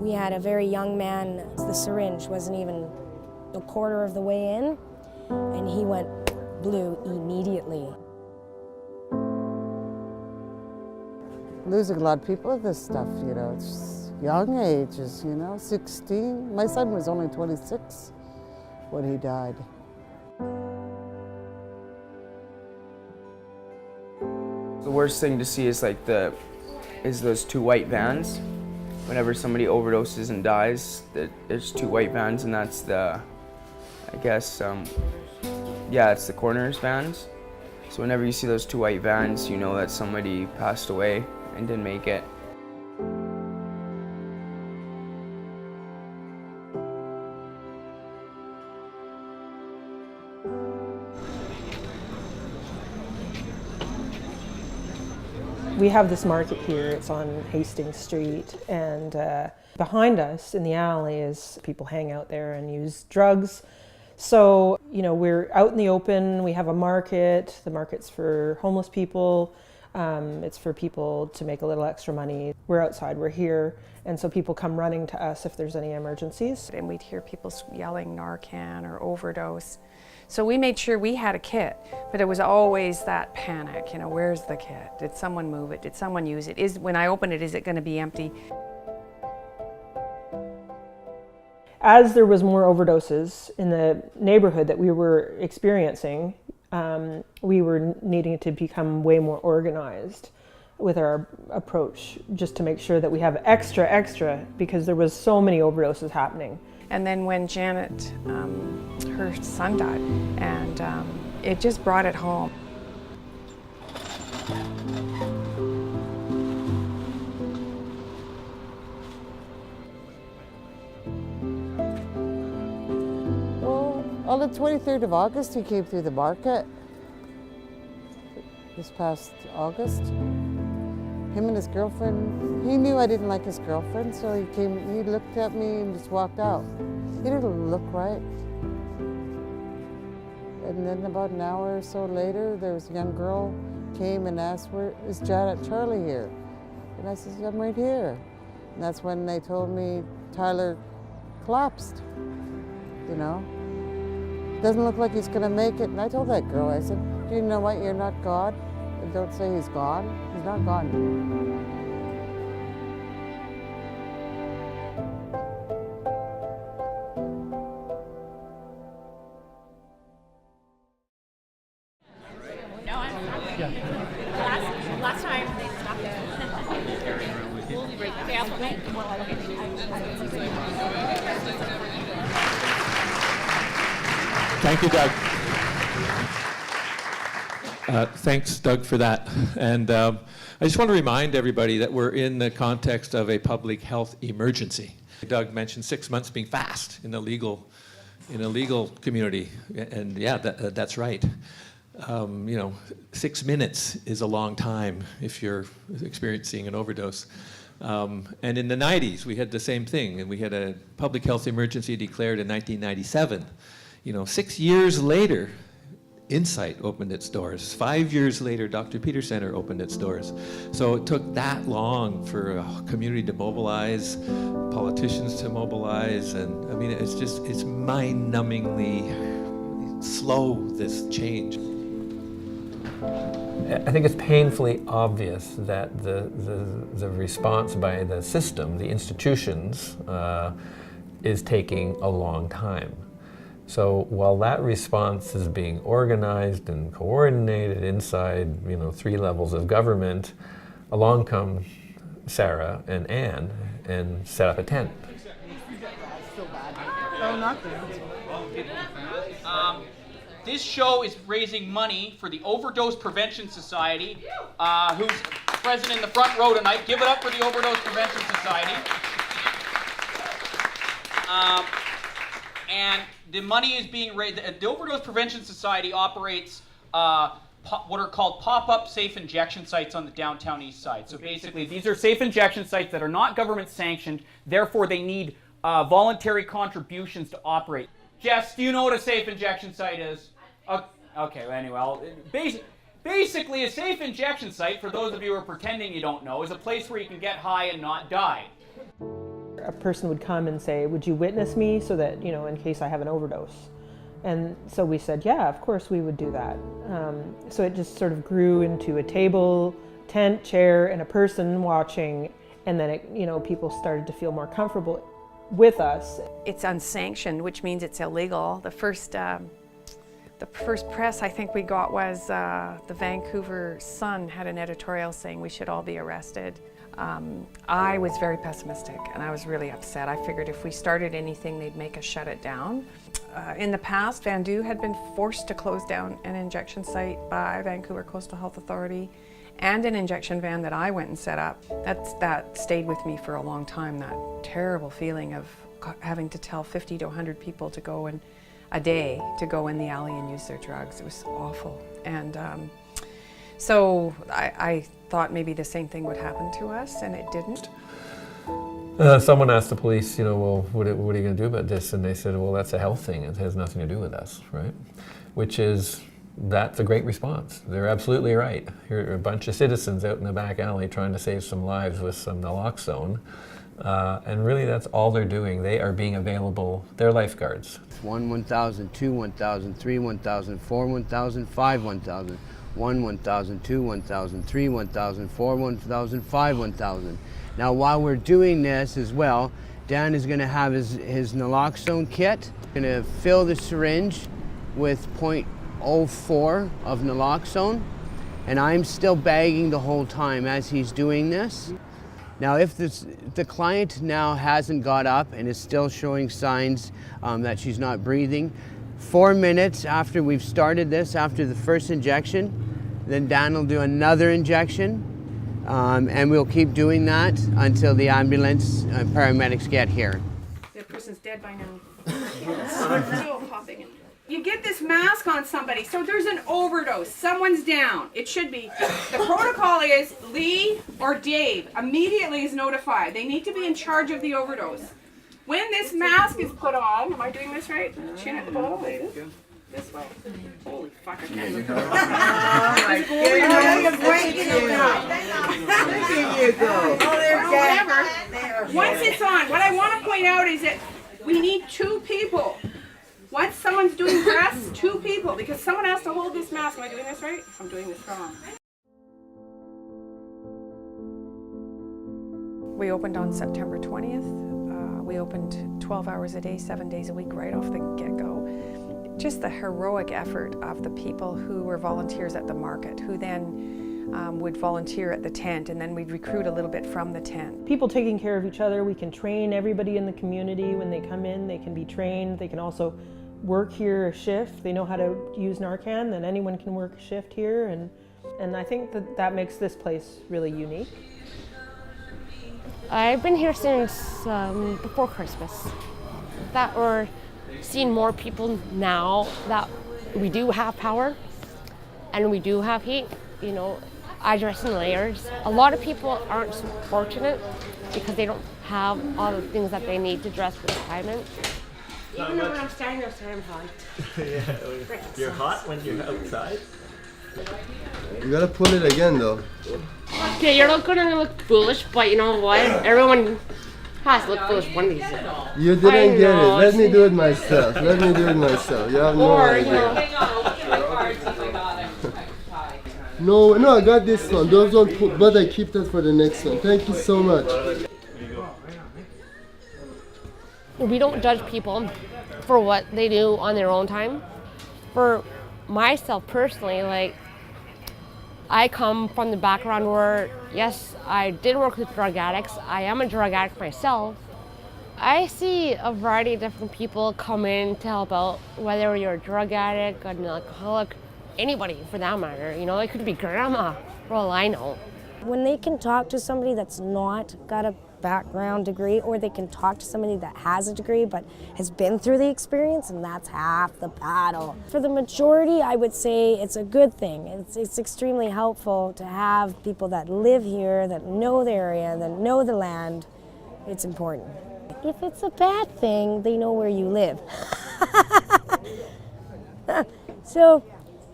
We had a very young man, the syringe wasn't even a quarter of the way in, and he went blue immediately. Losing a lot of people with this stuff, you know, it's young ages, you know, 16. My son was only 26 when he died. The worst thing to see is like those two white vans. Whenever somebody overdoses and dies, there's two white vans, and that's the, I guess, yeah, it's the coroner's vans. So whenever you see those two white vans, you know that somebody passed away and didn't make it. We have this market here, it's on Hastings Street, and behind us in the alley is people hang out there and use drugs. So, you know, we're out in the open, we have a market, the market's for homeless people, it's for people to make a little extra money. We're outside, we're here, and so people come running to us if there's any emergencies. And we'd hear people yelling Narcan or overdose. So we made sure we had a kit, but it was always that panic, you know, where's the kit? Did someone move it? Did someone use it? When I open it, is it going to be empty? As there was more overdoses in the neighborhood that we were experiencing, we were needing to become way more organized with our approach, just to make sure that we have extra, because there was so many overdoses happening. And then when Janet, her son died, and it just brought it home. Well, on the 23rd of August, he came through the market. This past August. Him and his girlfriend, he knew I didn't like his girlfriend, so he looked at me and just walked out. He didn't look right. And then about an hour or so later, there was a young girl came and asked, "Where is Janet Charlie here?" And I said, "I'm right here." And that's when they told me Tyler collapsed, you know. Doesn't look like he's gonna make it. And I told that girl, I said, "Do you know what, you're not God. And don't say he's gone. He's not gone." Last time they stopped it. Thank you, Doug. Thanks, Doug, for that. And I just want to remind everybody that we're in the context of a public health emergency. Doug mentioned 6 months being fast in a legal community, and yeah, that's right. You know, 6 minutes is a long time if you're experiencing an overdose. And in the 90s, we had the same thing, and we had a public health emergency declared in 1997. You know, 6 years later, Insight opened its doors. 5 years later, Dr. Peter Center opened its doors. So it took that long for a community to mobilize, politicians to mobilize, and I mean, it's mind-numbingly slow, this change. I think it's painfully obvious that the response by the system, the institutions, is taking a long time. So while that response is being organized and coordinated inside, you know, 3 levels of government, along come Sarah and Anne and set up a tent. This show is raising money for the Overdose Prevention Society, who's present in the front row tonight. Give it up for the Overdose Prevention Society. And the money is being raised. The Overdose Prevention Society operates what are called pop-up safe injection sites on the Downtown Eastside. So basically, these are safe injection sites that are not government sanctioned. Therefore, they need voluntary contributions to operate. Jess, do you know what a safe injection site is? Okay, well, anyway, basically a safe injection site, for those of you who are pretending you don't know, is a place where you can get high and not die. a person would come and say, would you witness me so that, you know, in case I have an overdose? And so we said, yeah, of course we would do that. So it just sort of grew into a table, tent, chair, and a person watching. And then, it, you know, people started to feel more comfortable with us. It's unsanctioned, which means it's illegal. The first press I think we got was the Vancouver Sun had an editorial saying we should all be arrested. I was very pessimistic and I was really upset. I figured if we started anything, they'd make us shut it down. In the past, Vandu had been forced to close down an injection site by Vancouver Coastal Health Authority and an injection van that I went and set up. That stayed with me for a long time, that terrible feeling of having to tell 50 to 100 people to go in a day to go in the alley and use their drugs. It was awful. And so I thought maybe the same thing would happen to us, and it didn't. Someone asked the police, you know, well, what are you going to do about this? And they said, well, that's a health thing. It has nothing to do with us, right? That's a great response. They're absolutely right. Here are a bunch of citizens out in the back alley trying to save some lives with some naloxone. And really that's all they're doing. They are being available, they're lifeguards. 1, 1,000, 2, 1,000, 3, 1,000, 4, 1,000, 5, 1,000, 1, 1,000, 2, 1,000, 3, 1,000, 4, 1,000, 5, 1,000. Now while we're doing this as well, Dan is going to have his naloxone kit. Going to fill the syringe with 0.04 of naloxone, and I'm still bagging the whole time as he's doing this. Now if the client now hasn't got up and is still showing signs that she's not breathing, 4 minutes after we've started this, after the first injection, then Dan will do another injection, and we'll keep doing that until the ambulance and paramedics get here. The person's dead by now. Still popping in. You get this mask on somebody, so there's an overdose, someone's down. It should be. The protocol is Lee or Dave immediately is notified. They need to be in charge of the overdose. When this mask is put on, am I doing this right? Chin at the bottom, this way. Holy fuck, I can't look at whatever. Once it's on, what I want to point out is that we need 2 people. Once someone's doing breaths, 2 people, because someone has to hold this mask. Am I doing this right? I'm doing this wrong. We opened on September 20th. We opened 12 hours a day, 7 days a week, right off the get-go. Just the heroic effort of the people who were volunteers at the market, who then would volunteer at the tent, and then we'd recruit a little bit from the tent. People taking care of each other. We can train everybody in the community when they come in. They can be trained. They can also work here a shift. They know how to use Narcan, then anyone can work a shift here, and I think that makes this place really unique. I've been here since before Christmas. That we're seeing more people now that we do have power and we do have heat. You know, I dress in layers. A lot of people aren't so fortunate because they don't have all the things that they need to dress for retirement. Even though when I'm standing outside, I'm hot. Yeah, you're hot when you're outside? You gotta pull it again though. Okay, you're not gonna look foolish, but you know what? Everyone has to look foolish one of these days. You didn't get it. Let me do it myself. Let me do it myself. You have no idea. No, I got this one. Those don't, but I keep that for the next one. Thank you so much. We don't judge people for what they do on their own time. For myself personally, like, I come from the background where, yes, I did work with drug addicts. I am a drug addict myself. I see a variety of different people come in to help out, whether you're a drug addict, an alcoholic, anybody for that matter. You know, it could be grandma, for all I know. When they can talk to somebody that's not got a background degree, or they can talk to somebody that has a degree but has been through the experience, and that's half the battle. For the majority, I would say it's a good thing. It's extremely helpful to have people that live here, that know the area, that know the land. It's important. If it's a bad thing, they know where you live. So,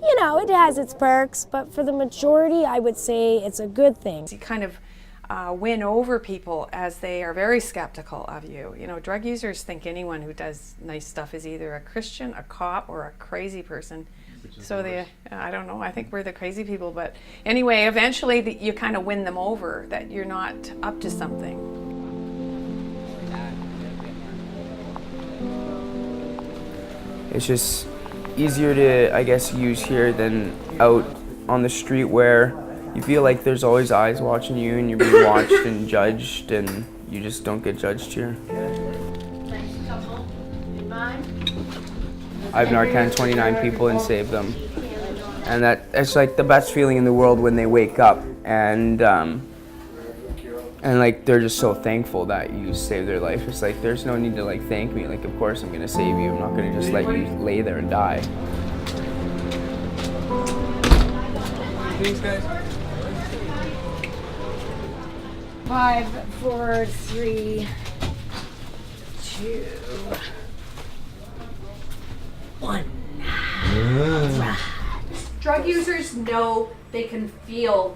you know, it has its perks, but for the majority, I would say it's a good thing. You kind of win over people as they are very skeptical of you. You know, drug users think anyone who does nice stuff is either a Christian, a cop, or a crazy person. So they, I don't know, I think we're the crazy people, but anyway, eventually you kind of win them over that you're not up to something. It's just easier to, I guess, use here than out on the street where you feel like there's always eyes watching you and you're being watched and judged, and you just don't get judged here. I've Narcan 29 people and saved them. And it's like the best feeling in the world when they wake up and like they're just so thankful that you saved their life. It's like there's no need to like thank me. Like, of course I'm gonna save you. I'm not gonna just let you lay there and die. Thanks, guys. 5, 4, 3, 2, 1. Drug users know they can feel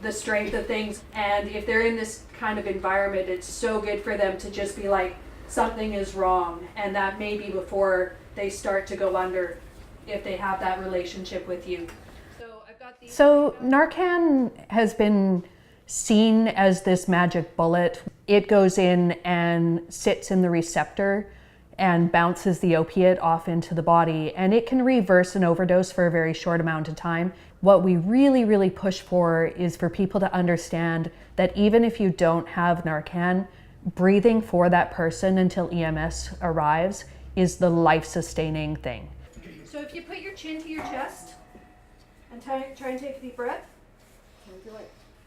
the strength of things, and if they're in this kind of environment, it's so good for them to just be like, something is wrong, and that may be before they start to go under if they have that relationship with you. So Narcan has been seen as this magic bullet. It goes in and sits in the receptor and bounces the opiate off into the body, and it can reverse an overdose for a very short amount of time. What we really, really push for is for people to understand that even if you don't have Narcan, breathing for that person until EMS arrives is the life-sustaining thing. So if you put your chin to your chest and try and take a deep breath,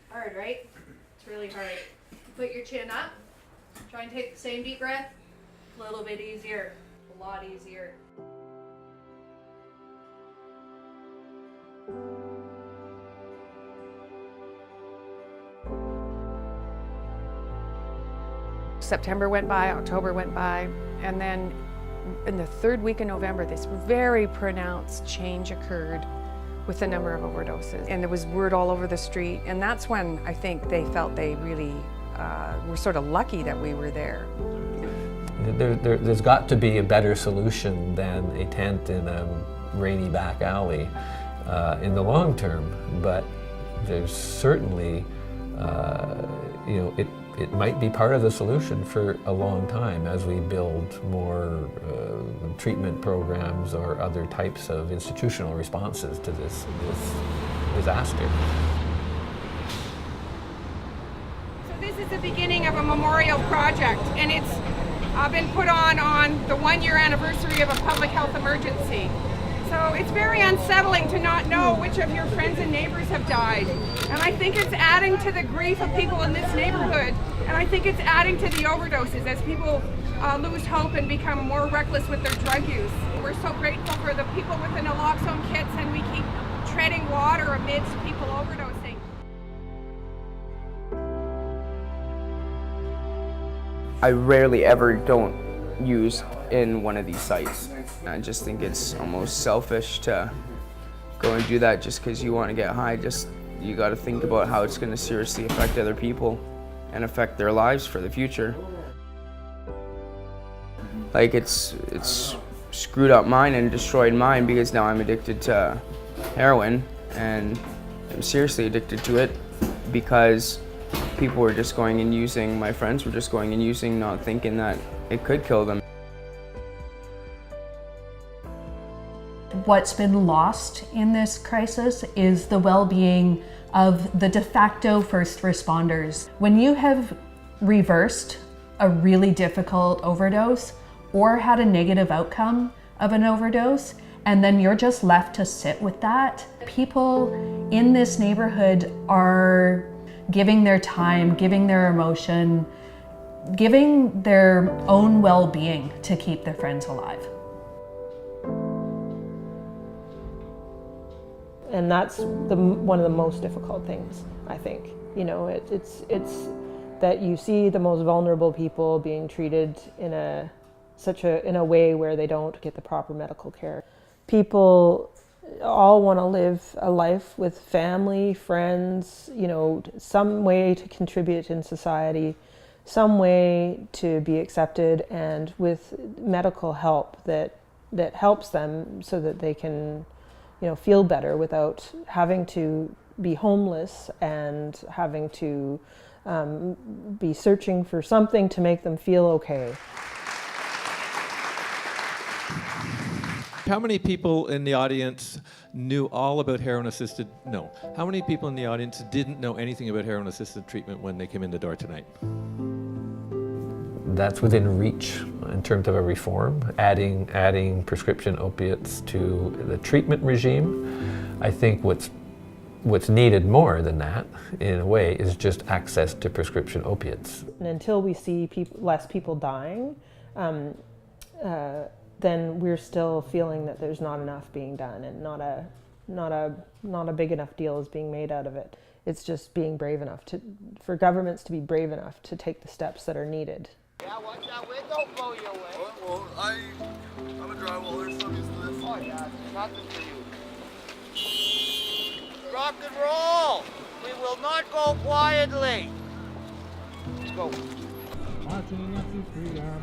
hard, right? It's really hard. Put your chin up, try and take the same deep breath, a little bit easier, a lot easier. September went by, October went by, and then in the third week in November, this very pronounced change occurred with the number of overdoses. And there was word all over the street, and that's when I think they felt they really were sort of lucky that we were there. There's got to be a better solution than a tent in a rainy back alley in the long term, but there's certainly, it might be part of the solution for a long time as we build more treatment programs or other types of institutional responses to this disaster. So this is the beginning of a memorial project, and it's been put on the 1-year anniversary of a public health emergency. So it's very unsettling to not know which of your friends and neighbors have died. And I think it's adding to the grief of people in this neighborhood. And I think it's adding to the overdoses as people lose hope and become more reckless with their drug use. We're so grateful for the people with the naloxone kits, and we keep treading water amidst people overdosing. I rarely ever don't use in one of these sites. I just think it's almost selfish to go and do that just because you want to get high. You got to think about how it's going to seriously affect other people and affect their lives for the future. Like it's screwed up mine and destroyed mine because now I'm addicted to heroin, and I'm seriously addicted to it because people were just going and using, my friends were just going and using, not thinking that it could kill them. What's been lost in this crisis is the well-being of the de facto first responders. When you have reversed a really difficult overdose or had a negative outcome of an overdose, and then you're just left to sit with that, people in this neighborhood are giving their time, giving their emotion, giving their own well-being to keep their friends alive. And that's one of the most difficult things, I think. You know, it's that you see the most vulnerable people being treated in a way where they don't get the proper medical care. People all want to live a life with family, friends, you know, some way to contribute in society, some way to be accepted, and with medical help that helps them so that they can, you know, feel better without having to be homeless and having to be searching for something to make them feel okay. How many people in the audience knew all about heroin-assisted? No. How many people in the audience didn't know anything about heroin-assisted treatment when they came in the door tonight? That's within reach in terms of a reform, adding prescription opiates to the treatment regime. I think what's needed more than that, in a way, is just access to prescription opiates. And until we see less people dying, then we're still feeling that there's not enough being done, and not a big enough deal is being made out of it. It's just being brave enough for governments to be brave enough to take the steps that are needed. Yeah, watch that window blow your way. Well, I'm a drywaller, so I'm used to this. Oh yeah, nothing for you. Rock and roll. We will not go quietly. Let's go. Marching up to freedom.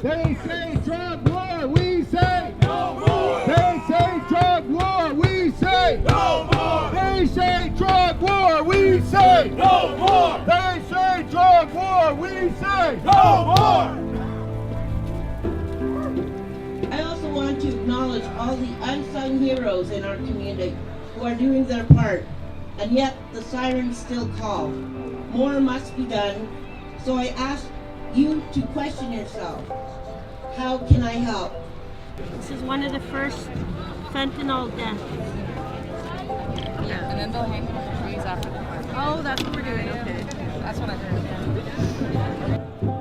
They say drug war, we say no more. They say drug war, we say no more. They say drug war, we say no more. They say drug war, we say no more. I also want to acknowledge all the unsung heroes in our community who are doing their part, and yet the sirens still call. More must be done, so I ask you to question yourself. How can I help? This is one of the first fentanyl deaths. Yeah, and then they'll hang them on the trees after the party. Oh, that's what we're doing, okay. That's what I heard.